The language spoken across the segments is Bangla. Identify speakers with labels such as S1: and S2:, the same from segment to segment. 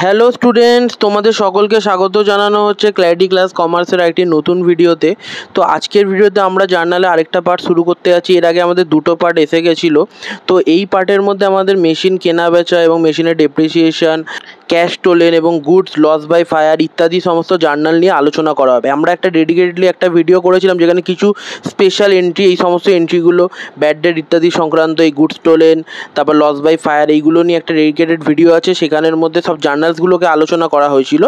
S1: হ্যালো স্টুডেন্টস, তোমাদের সকলকে স্বাগত জানানো হচ্ছে ক্ল্যারিটি ক্লাস কমার্সের একটি নতুন ভিডিওতে। তো আজকের ভিডিওতে আমরা জার্নালে আরেকটা পার্ট শুরু করতে যাচ্ছি। এর আগে আমাদের দুটো পার্ট এসে গেছিলো। তো এই পার্টের মধ্যে আমাদের মেশিন কেনা বেচা এবং মেশিনের ডেপ্রিসিয়েশন, ক্যাশ টোলেন এবং গুডস লস বাই ফায়ার ইত্যাদি সমস্ত জার্নাল নিয়ে আলোচনা করা হবে। আমরা একটা ডেডিকেটেডলি একটা ভিডিও করেছিলাম যেখানে কিছু স্পেশাল এন্ট্রি, এই সমস্ত এন্ট্রিগুলো ব্যাড ডেট ইত্যাদি সংক্রান্ত, এই গুডস টোলেন, তারপর লস বাই ফায়ার, এইগুলো নিয়ে একটা ডেডিকেটেড ভিডিও আছে। সেখানের মধ্যে সব জার্নালসগুলোকে আলোচনা করা হয়েছিল।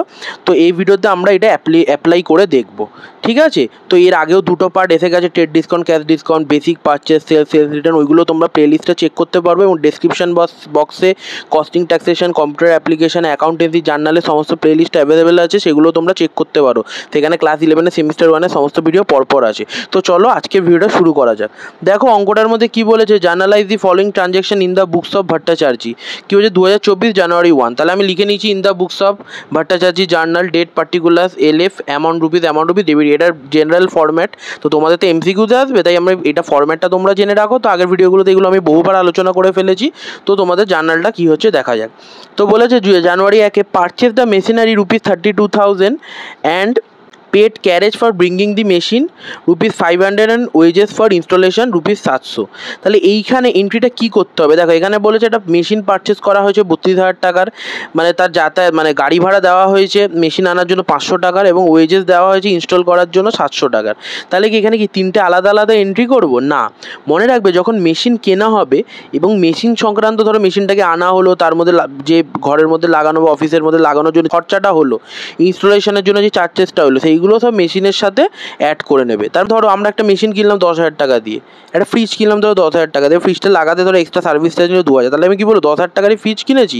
S1: তো এই ভিডিওতে আমরা এটা অ্যাপ্লাই করে দেখব, ঠিক আছে? তো এর আগেও দুটো পার্ট এসে গেছে, trade discount, cash discount, basic purchase, sales return, ওইগুলো তোমরা প্লেলিস্টে চেক করতে পারবে। এবং ডেসক্রিপশন বক্সে costing, taxation, computer application, accountancy জার্নালে সমস্ত প্লেলিস্ট অ্যাভেলেবেল আছে, সেগুলো তোমরা চেক করতে পারো। সেখানে ক্লাস 11 সেমিস্টার 1 সমস্ত ভিডিও পরপর আছে। তো চলো আজকে ভিডিওটা শুরু করা যাক। দেখো অঙ্কটার মধ্যে কি বলেছে, journalise the following transaction in the books of Bhattacharya. কি বলছে, 2024 জানুয়ারি 1। তাহলে আমি লিখে নিচ্ছি in the books of Bhattacharya journal, date particulars, LF, amount rupees debit. এটার জেনারেল ফরম্যাট। তো তোমাদের তো এমসিকিউতে আসবে, তাই আমরা এটা ফরম্যাটটা তোমরা জেনে রাখো। তো আগের ভিডিওগুলোতে এগুলো আমি বহুবার আলোচনা করে ফেলেছি। তো তোমাদের জার্নালটা কী হচ্ছে দেখা যাক। তো বলেছে January 1 purchase the machinery rupees 32,000 and paid carriage for bringing the machine rupees 500 and wages for installation rupees 700। তাহলে এইখানে এন্ট্রিটা কী করতে হবে? দেখো এখানে বলেছে একটা মেশিন পারচেস করা হয়েছে 32,000 টাকার, মানে তার যাতায়াত মানে গাড়ি ভাড়া দেওয়া হয়েছে মেশিন আনার জন্য 500 টাকার, এবং ওয়েজেস দেওয়া হয়েছে ইনস্টল করার জন্য 700 টাকার। তাহলে কি এখানে কি তিনটে আলাদা আলাদা এন্ট্রি করব? না, মনে রাখবে যখন মেশিন কেনা হবে এবং মেশিন সংক্রান্ত, ধরো মেশিনটাকে আনা হলো, তার মধ্যে যে ঘরের মধ্যে লাগানো বা অফিসের মধ্যে লাগানোর জন্য খরচাটা হলো, ইনস্টলেশনের জন্য যে চার্জেসটা হলো, সেইগুলো সব মেশিনের সাথে অ্যাড করে নেবে। তার ধরো আমরা একটা মেশিন কিনলাম 10,000 টাকা দিয়ে, একটা ফ্রিজ কিনলাম ধরো 10,000 টাকা দিয়ে, ফ্রিজটা লাগাতে ধরো এক্সট্রা সার্ভিস চার্জ নিল 2,000। তাহলে আমি কী বলবো, 10,000 টাকারই ফ্রিজ কিনেছি,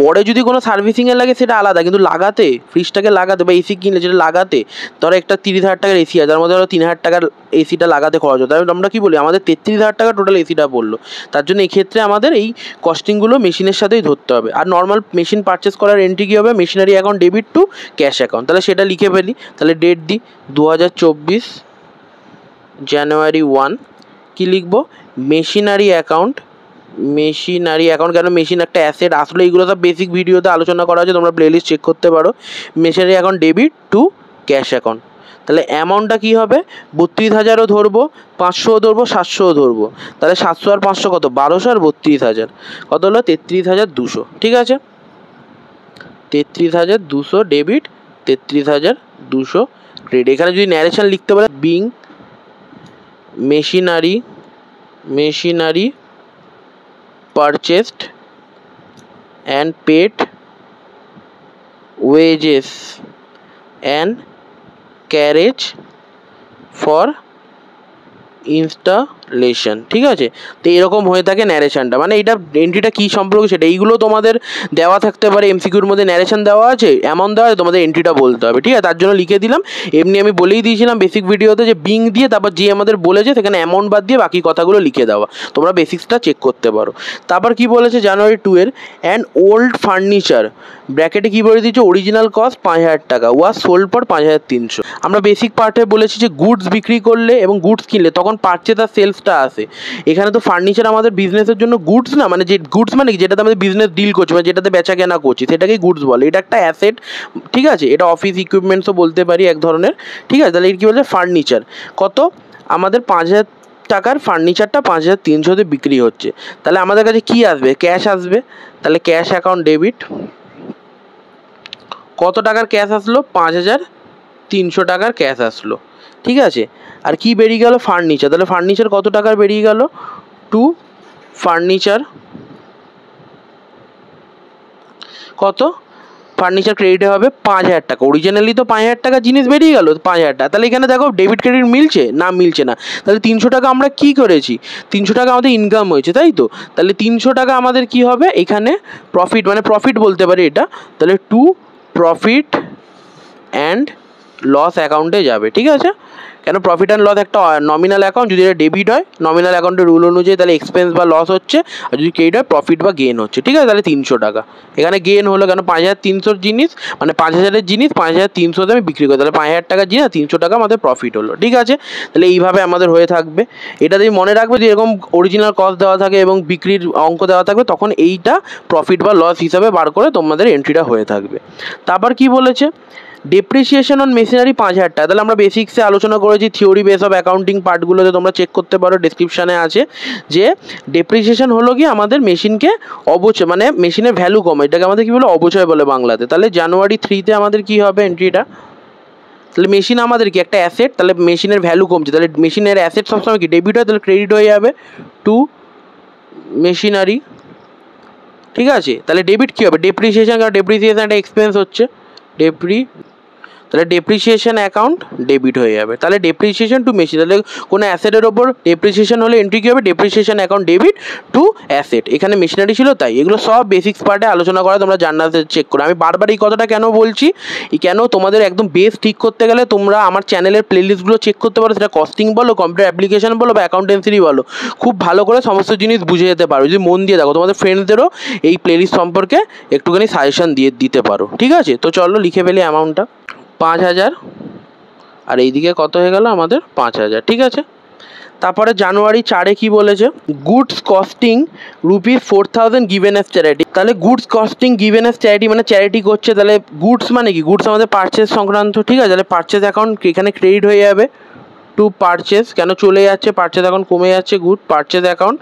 S1: পরে যদি কোনো সার্ভিসিংয়ে লাগে সেটা আলাদা, কিন্তু লাগাতে, ফ্রিজটাকে লাগাতে বা এসি কিনলে যেটা লাগাতে, ধরো একটা 30,000 টাকার এসি আছে, তার মধ্যে ধরো 3,000 টাকার এসিটা লাগাতে খরচ হতো, তাহলে আমরা কী বলি আমাদের 33,000 টাকা টোটাল এসিটা পড়লো। তার জন্য এক্ষেত্রে আমাদের এই কস্টিংগুলো মেশিনের সাথেই ধরতে হবে। আর নর্মাল মেশিন পারচেস করার এন্ট্রি কী হবে, machinery account debit to cash account. তাহলে সেটা লিখে ফেলি। তাহলে ডেট দিই 2024 জানুয়ারি 1। কী লিখবো, মেশিনারি অ্যাকাউন্ট। কেন মেশিন একটা অ্যাসেট, আসলে এইগুলো সব বেসিক ভিডিওতে আলোচনা করা আছে, তোমরা প্লেলিস্ট চেক করতে পারো। Machinery account debit to cash account. তাহলে অ্যামাউন্টটা কী হবে, 32,000ও ধরবো, 500ও ধরবো, 700ও ধরবো। তাহলে 700 আর 500 কত, 1200 আর 32,000 কত হলো, 33,200। ঠিক আছে, 33,200 ডেবিট, 33,200 ক্রেডিট। এখানে যদি ন্যারেশন লিখতে পারে, being machinery purchased and paid wages and carriage for installation. ঠিক আছে, তো এরকম হয়ে থাকে ন্যারেশনটা, মানে এটা এন্ট্রিটা কী সম্পর্কে সেটা, এইগুলো তোমাদের দেওয়া থাকতে পারে। এমসিকিউর মধ্যে ন্যারেশন দেওয়া আছে, অ্যামাউন্ট দেওয়া আছে, তোমাদের এন্ট্রিটা বলতে হবে। ঠিক আছে, তার জন্য লিখে দিলাম। এমনি আমি বলেই দিয়েছিলাম বেসিক ভিডিওতে যে বিং দিয়ে তারপর যে আমাদের বলেছে সেখানে অ্যামাউন্ট বাদ দিয়ে বাকি কথাগুলো লিখে দেওয়া, তোমরা বেসিক্সটা চেক করতে পারো। তারপর কি বলেছে, জানুয়ারি 2 অ্যান্ড ওল্ড ফার্নিচার ব্র্যাকেটে কী বলে দিয়েছে, অরিজিনাল কস্ট 5,000 টাকা, ওয়াজ সোল্ড ফর 5,300। আমরা বেসিক পার্টে বলেছি যে গুডস বিক্রি করলে এবং গুডস কিনলে তখন পারচেজ আর সেলসটা আসে। এখানে তো ফার্নিচার আমাদের বিজনেসের জন্য গুডস না, মানে যে গুডস মানে যেটাতে আমাদের বিজনেস ডিল করছি, মানে যেটাতে বেচা কেনা করছি, সেটাকেই গুডস বলে। এটা একটা অ্যাসেট, ঠিক আছে, এটা অফিস ইকুইপমেন্টসও বলতে পারি এক ধরনের। ঠিক আছে, তাহলে এটা কী বলছে, ফার্নিচার কত, আমাদের 5,000 টাকার ফার্নিচারটা 5,300-তে বিক্রি হচ্ছে। তাহলে আমাদের কাছে কি আসবে, ক্যাশ আসবে। তাহলে ক্যাশ অ্যাকাউন্ট ডেবিট, কত টাকার ক্যাশ আসলো, 5,300 টাকার ক্যাশ আসলো। ঠিক আছে, আর কি বেরিয়ে গেল, ফার্নিচার। তাহলে ফার্নিচার কত টাকার বেরিয়ে গেল, টু ফার্নিচার কত, ফার্নিচার ক্রেডিটে হবে 5,000 টাকা। অরিজিনালি তো 5,000 টাকা জিনিস বেরিয়ে গেল, 5,000 টাকা। তাহলে এখানে দেখো ডেবিট ক্রেডিট মিলছে না, মিলছে না। তাহলে 300 টাকা আমরা কি করেছি, 300 টাকা আমাদের ইনকাম হয়েছে, তাই তো। তাহলে 300 টাকা আমাদের কি হবে, এখানে প্রফিট, মানে প্রফিট বলতে পারি এটা। তাহলে টু প্রফিট অ্যান্ড লস অ্যাকাউন্টে যাবে, ঠিক আছে। কেন প্রফিট অ্যান্ড লস একটা নমিনাল অ্যাকাউন্ট, যদি এটা ডেবিট হয় নমিনাল অ্যাকাউন্টের রুল অনুযায়ী তাহলে এক্সপেন্স বা লস হচ্ছে, আর যদি ক্রেডিট হয় প্রফিট বা গেন হচ্ছে, ঠিক আছে। তাহলে 300 টাকা এখানে গেন হলো, কেন 5300 জিনিস মানে 5000-এর জিনিস 5300-তে আমি বিক্রি করি, তাহলে 5000 টাকা জিনিস 300 টাকা আমাদের প্রফিট হলো, ঠিক আছে। তাহলে এইভাবে আমাদের হয়ে থাকবে। এটা যদি মনে রাখবে যে এরকম অরিজিনাল কস্ট দেওয়া থাকে এবং বিক্রির অঙ্ক দেওয়া থাকবে, তখন এইটা প্রফিট বা লস হিসাবে বার করে তোমাদের এন্ট্রিটা হয়ে থাকবে। তারপর কি বলেছে, ডেপ্রিসিয়েশন অন মেশিনারি 5000 টাকা। তাহলে আমরা বেসিক্সে আলোচনা করেছি, থিওরি বেস অফ অ্যাকাউন্টিং পার্টগুলোতে তোমরা চেক করতে পারো, ডেসক্রিপশানে আছে, যে ডেপ্রিসিয়েশন হলো কি আমাদের মেশিনকে অবচয় মানে মেশিনের ভ্যালু কমে, এটাকে আমাদের কী বলে অবচয় বলে বাংলাতে। তাহলে জানুয়ারি 3-তে আমাদের কী হবে এন্ট্রিটা, তাহলে মেশিন আমাদের কি একটা অ্যাসেট, তাহলে মেশিনের ভ্যালু কমছে, তাহলে মেশিনের অ্যাসেট সবসময় কি ডেবিট হয়, তাহলে ক্রেডিট হয়ে যাবে টু মেশিনারি, ঠিক আছে। তাহলে ডেবিট কী হবে, ডেপ্রিসিয়েশন, কারণ ডেপ্রিসিয়েশন একটা এক্সপেন্স হচ্ছে, তাহলে ডেপ্রিসিয়েশন অ্যাকাউন্ট ডেবিট হয়ে যাবে। তাহলে ডেপ্রিসিয়েশন টু মেশিন, তাহলে কোনো অ্যাসেটের ওপর ডেপ্রিসিয়েশন হলে এন্ট্রি কী হবে, depreciation account debit two asset. এখানে মেশিনারি ছিল তাই, এগুলো সব বেসিক্স পার্টে আলোচনা করা, তোমরা জার্নালে চেক করো। আমি বারবার এই কথাটা কেন বলছি, কেন তোমাদের একদম বেস ঠিক করতে গেলে তোমরা আমার চ্যানেলের প্লেলিস্টগুলো চেক করতে পারো, সেটা কস্টিং বলো, কম্পিউটার অ্যাপ্লিকেশন বলো বা অ্যাকাউন্টেন্সি বলো, খুব ভালো করে সমস্ত জিনিস বুঝে যেতে পারো যদি মন দিয়ে দেখো। তোমাদের ফ্রেন্ডসদেরও এই প্লেলিস্ট সম্পর্কে একটুখানি সাজেশন দিতে পারো, ঠিক আছে। তো চলো লিখে ফেলি অ্যামাউন্টটা, 5000, আর এইদিকে কত হয়ে গেল আমাদের 5000, ঠিক আছে। তারপরে জানুয়ারি 4-এ কী বলেছে, goods costing ₹4000 given as charity. তাহলে goods costing given as charity মানে চ্যারিটি করছে, তাহলে গুডস মানে কি, গুডস আমাদের পারচেস সংক্রান্ত, ঠিক আছে। তাহলে পারচেস অ্যাকাউন্ট এখানে ক্রেডিট হয়ে যাবে টু পারচেস, কেন চলে যাচ্ছে পারচেস অ্যাকাউন্ট কমে যাচ্ছে, গুড পারচেস অ্যাকাউন্ট।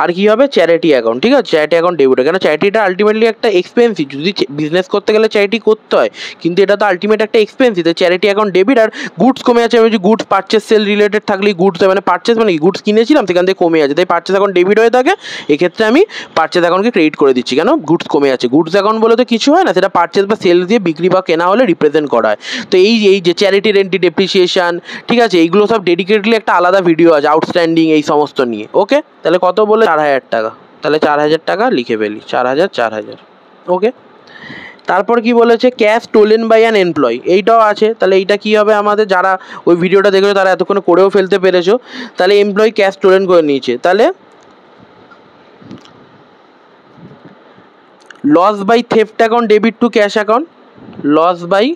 S1: আর কী হবে, চ্যারিটি অ্যাকাউন্ট, ঠিক আছে, চ্যারিটি অ্যাকাউন্ট ডেবিট। কেন চ্যারিটিটা আলটিমেটলি একটা এক্সপেন্সিভ, যদি বিজনেস করতে গেলে চ্যারিটি করতে হয়, কিন্তু এটা তো আলটিমেট একটা এক্সপেন্সিভ, তো চ্যারিটি অ্যাকাউন্ট ডেবিট। আর গুডস কমে যাচ্ছে, আমি গুডস পারচেস সেল রিলেটেড থাকলেই গুডস মানে পারচেস মানে কি গুডস কিনেছিলাম সেখান থেকে কমে যাচ্ছে, তাই পারচেস অ্যাকাউন্ট ডেবিট হয়ে থাকে, এক্ষেত্রে আমি পারচেস অ্যাকাউন্টকে ক্রেডিট করে দিচ্ছি, কেন গুডস কমে যাচ্ছে। গুডস অ্যাকাউন্ট বলে তো কিছু হয় না, সেটা পারচেস বা সেল দিয়ে বিক্রি বা কেনা হলে রিপ্রেজেন্ট করা হয়। তো এই যে চ্যারিটি রেন্টি ডেপ্রিসিয়েশন, ঠিক আছে, এইগুলো সব ডেডিকেটলি একটা আলাদা ভিডিও আছে আউটস্ট্যান্ডিং এই সমস্ত নিয়ে, ওকে। তাহলে কত বলে 4000 টাকা, তাহলে 4000 টাকা লিখে ফেলি, 4000, ওকে। তারপর কি বলেছে, cash stolen by an employee, এইটাও আছে। তাহলে এইটা কী হবে আমাদের, যারা ওই ভিডিওটা দেখেছো তারা এতক্ষণে করেও ফেলতে পেরেছো। তাহলে এমপ্লয়ি ক্যাশ স্টোলেন করে নিয়েছে, তাহলে loss by theft account debit to cash account, loss by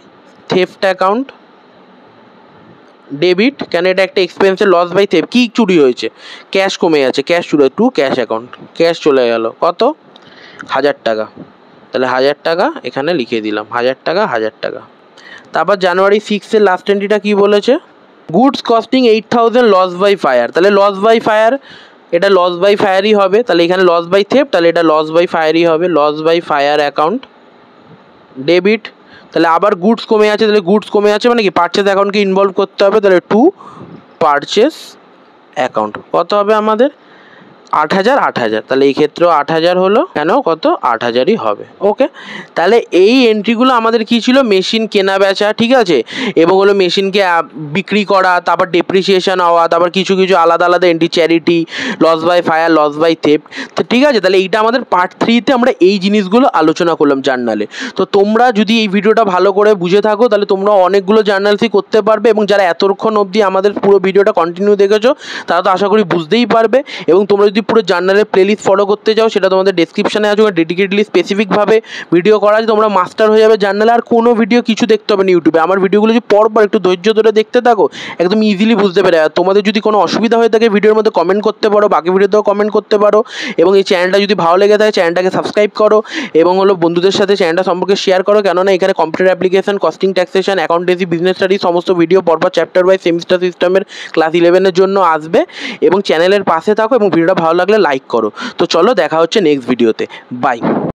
S1: theft account debit, কেন এটা একটা এক্সপেন্সে, লস বাই থেফট কী চুরি হয়েছে, ক্যাশ কমে যাচ্ছে, ক্যাশ চুরি টু ক্যাশ অ্যাকাউন্ট, ক্যাশ চলে গেল কত 1000 টাকা, তাহলে 1000 টাকা এখানে লিখে দিলাম, 1000 টাকা 1000 টাকা। তারপর জানুয়ারি 6-এর লাস্ট এন্ট্রিটা কী বলেছে, goods costing 8000 loss by fire. তাহলে লস বাই ফায়ার, এটা লস বাই ফায়ারই হবে, তাহলে এখানে লস বাই থেফট, তাহলে এটা লস বাই ফায়ারই হবে, loss by fire account debit. তাহলে আবার গুডস কমে আছে, তাহলে গুডস কমে আছে মানে কি পারচেস অ্যাকাউন্টকে ইনভলভ করতে হবে, তাহলে টু পারচেস অ্যাকাউন্ট কত হবে আমাদের 8000, তাহলে এই ক্ষেত্রেও 8000 হলো, কেন কত 8000ই হবে, ওকে। তাহলে এই এন্ট্রিগুলো আমাদের কী ছিল, মেশিন কেনা বেচা, ঠিক আছে, এবং হলো মেশিনকে বিক্রি করা, তারপর ডেপ্রিসিয়েশন হওয়া, তারপর কিছু কিছু আলাদা আলাদা entry, charity, loss by fire, loss by theft, তো ঠিক আছে। তাহলে এইটা আমাদের পার্ট 3-তে আমরা এই জিনিসগুলো আলোচনা করলাম জার্নালে। তো তোমরা যদি এই ভিডিওটা ভালো করে বুঝে থাকো তাহলে তোমরা অনেকগুলো জার্নালসই করতে পারবে, এবং যারা এতক্ষণ অবধি আমাদের পুরো ভিডিওটা কন্টিনিউ দেখেছো তারা তো আশা করি বুঝতেই পারবে। এবং তোমরা যদি পুরো জার্নালের প্লেলিস্ট ফলো করতে চাও সেটা তোমাদের ডেসক্রিপশানে আছে, ডেডিকেটলি স্পেসিফিকভাবে ভিডিও করা আছে, তোমরা মাস্টার হয়ে যাবে জার্নালে। আর কোনো ভিডিও কিছু দেখতে হবে না ইউটিউবে, আমার ভিডিওগুলো যদি পরপর একটু ধৈর্য ধরে দেখতে থাকো একদম ইজিলি বুঝতে পেরে। আর তোমাদের যদি কোনো অসুবিধা হয়ে থাকে ভিডিওর মধ্যে কমেন্ট করতে পারো, বাকি ভিডিওতেও কমেন্ট করতে পারো, এবং এই চ্যানেলটা যদি ভালো লেগে থাকে চ্যানেলটাকে সাবস্ক্রাইব করো, এবং হলো বন্ধুদের সাথে চ্যানেলটা সম্পর্কে শেয়ার করো, কেননা এখানে computer application, costing, taxation, accountancy, business study সমস্ত ভিডিও পরপর চ্যাপ্টার ওয়াইজ সেমিস্টার সিস্টেমের ক্লাস 11-এর জন্য আসবে। এবং চ্যানেলের পাশে থাকো এবং ভিডিওটা ভালো লাগলে লাইক করো। তো চলো দেখা হচ্ছে নেক্সট ভিডিওতে, বাই।